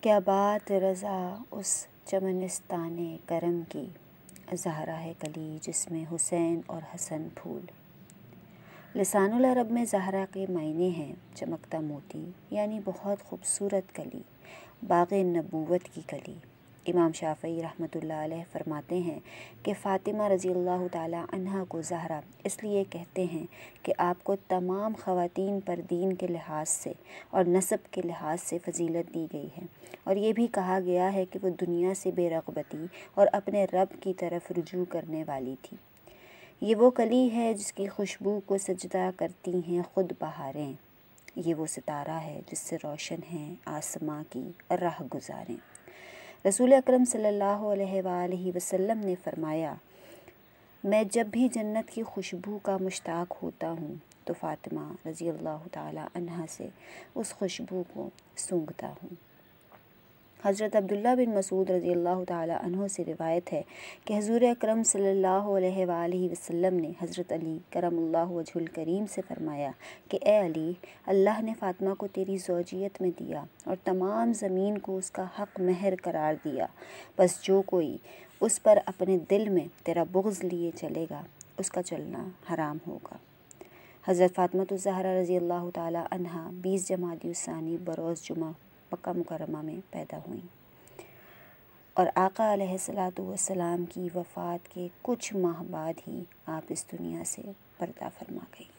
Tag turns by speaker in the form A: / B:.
A: کیا بات رضا اس چمنستان کرم کی، زہرا ہے کلی جس میں حسین اور حسن پھول۔ لسان العرب میں زہرا کے معنی ہیں چمکتا موتی، یعنی بہت خوبصورت کلی، باغ نبوت کی کلی۔ امام شافعی رحمۃ اللہ علیہ فرماتے ہیں کہ فاطمہ رضی اللہ تعالی عنہا کو زہرا اس لیے کہتے ہیں کہ آپ کو تمام خواتین پر دین کے لحاظ سے اور نسب کے لحاظ سے فضیلت دی گئی ہے، اور یہ بھی کہا گیا ہے کہ وہ دنیا سے بے رغبتی اور اپنے رب کی طرف رجوع کرنے والی تھی۔ یہ وہ کلی ہے جس کی خوشبو کو سجدہ کرتی ہیں خود بہاریں، یہ وہ ستارہ ہے جس سے روشن ہیں آسماں کی راہ گزاریں۔ رسول اکرم صلی اللہ علیہ وآلہ وسلم نے فرمایا، میں جب بھی جنت کی خوشبو کا مشتاق ہوتا ہوں تو فاطمہ رضی اللہ تعالی عنہا سے اس خوشبو کو سونگھتا ہوں۔ حضرت عبداللہ بن مسعود رضی اللہ تعالی عنہ سے روایت ہے کہ حضور اکرم صلی اللہ علیہ وآلہ وسلم نے حضرت علی کرم اللہ وجہ الکریم سے فرمایا کہ اے علی، اللہ نے فاطمہ کو تیری زوجیت میں دیا اور تمام زمین کو اس کا حق مہر قرار دیا، بس جو کوئی اس پر اپنے دل میں تیرا بغض لیے چلے گا اس کا چلنا حرام ہوگا۔ حضرت فاطمہ الزہرا رضی اللہ تعالی عنہا 20 جمادی الثانی بروز جمعہ مکہ مکرمہ میں پیدا ہوئیں، اور آقا علیہ الصلاۃ والسلام کی وفات کے کچھ ماہ بعد ہی آپ اس دنیا سے پردہ فرما گئیں۔